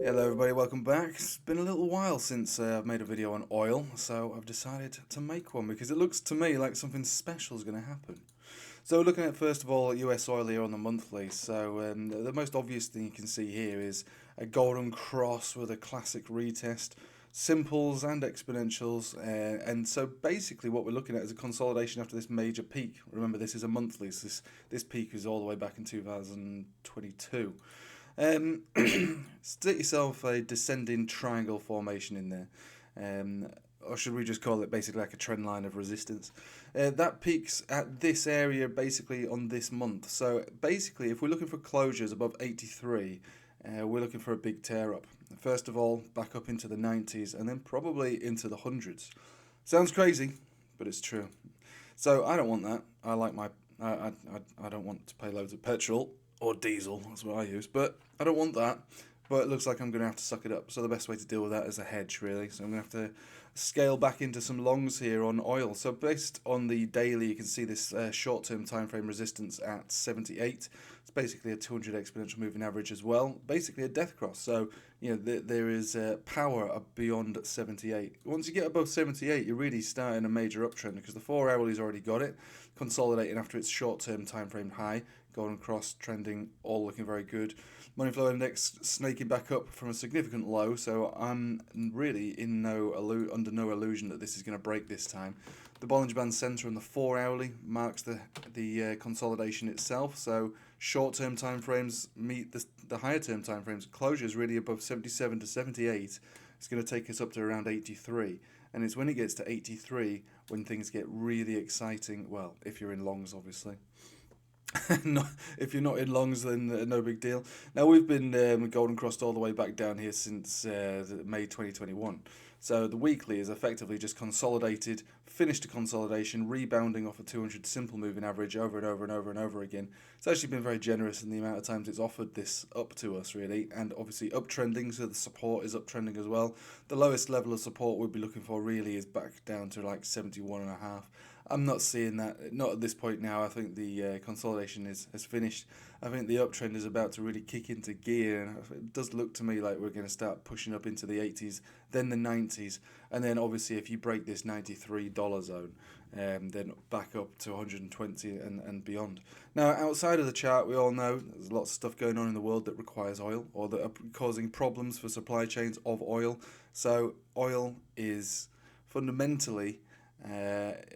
Hello everybody, welcome back. It's been a little while since I've made a video on oil, so I've decided to make one because it looks to me like something special is going to happen. So looking at first of all US oil here on the monthly, so the most obvious thing you can see here is a golden cross with a classic retest, simples and exponentials, and so basically what we're looking at is a consolidation after this major peak. Remember, this is a monthly, so this peak is all the way back in 2022. Stick yourself a descending triangle formation in there, or should we just call it basically like a trend line of resistance. That peaks at this area basically on this month. So basically if we're looking for closures above 83, we're looking for a big tear up. First of all, back up into the 90s and then probably into the hundreds. Sounds crazy, but it's true. So I don't want that. I like my I don't want to pay loads of petrol or diesel, that's what I use, but I don't want that. But it looks like I'm going to have to suck it up. So the best way to deal with that is a hedge, really. So I'm going to have to scale back into some longs here on oil. So based on the daily, you can see this short-term time frame resistance at 78. It's basically a 200 exponential moving average as well. Basically a death cross. So you know there is power beyond 78. Once you get above 78, you're really starting a major uptrend because the 4 hourly's already got it, consolidating after its short-term time frame high. Golden cross trending, all looking very good. Money flow index snaking back up from a significant low, so I'm really under no illusion that this is going to break this time. The Bollinger Band Center on the 4 hourly marks the consolidation itself, so short-term time frames meet the higher term time frames. Closure is really above 77 to 78. It's going to take us up to around 83, and it's when it gets to 83 when things get really exciting. Well, if you're in longs, obviously. If you're not in longs, then no big deal. Now we've been golden crossed all the way back down here since May 2021. So the weekly is effectively just consolidated, finished a consolidation, rebounding off a 200 simple moving average over and over and over and over again. It's actually been very generous in the amount of times it's offered this up to us, really, and obviously uptrending, so the support is uptrending as well. The lowest level of support we'd be looking for really is back down to like 71.5. I'm not seeing that, not at this point now. I think the consolidation has finished. I think the uptrend is about to really kick into gear, and it does look to me like we're going to start pushing up into the 80s, then the 90s, and then obviously if you break this $93 zone, then back up to 120 and beyond. Now, outside of the chart, we all know there's lots of stuff going on in the world that requires oil, or that are causing problems for supply chains of oil. So oil is fundamentally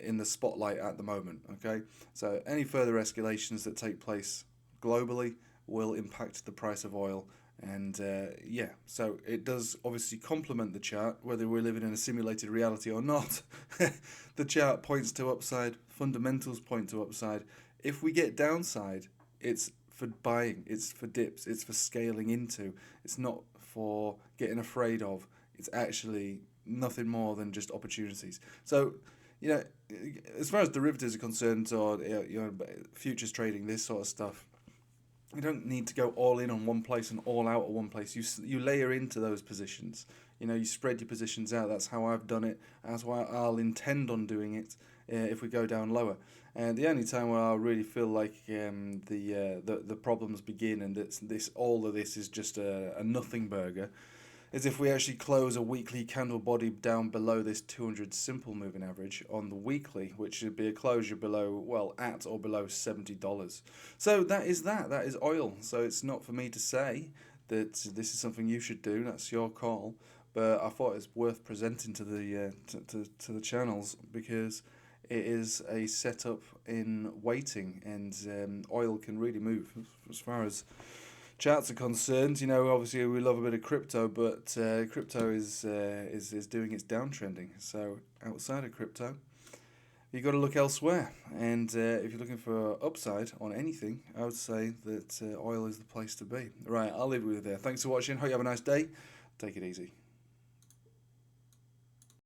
in the spotlight at the moment. Okay, so any further escalations that take place globally will impact the price of oil, and yeah, so it does obviously complement the chart, whether we're living in a simulated reality or not. The chart points to upside, fundamentals point to upside. If we get downside, it's for buying, it's for dips, it's for scaling into, it's not for getting afraid of. It's actually nothing more than just opportunities. So, you know, as far as derivatives are concerned, or futures trading, this sort of stuff, you don't need to go all in on one place and all out at one place. You layer into those positions. You know, you spread your positions out. That's how I've done it. That's why I'll intend on doing it if we go down lower. And the only time where I really feel like the problems begin and all of this is just a nothing burger is if we actually close a weekly candle body down below this 200 simple moving average on the weekly, which should be a closure below, well, at or below $70. So that is oil. So it's not for me to say that this is something you should do. That's your call. But I thought it's worth presenting to the to the channels because it is a setup in waiting, and oil can really move as far as charts are concerned. You know, obviously we love a bit of crypto, but crypto is doing its downtrending. So outside of crypto, you've got to look elsewhere. And if you're looking for upside on anything, I would say that oil is the place to be. Right, I'll leave it with you there. Thanks for watching. Hope you have a nice day. Take it easy.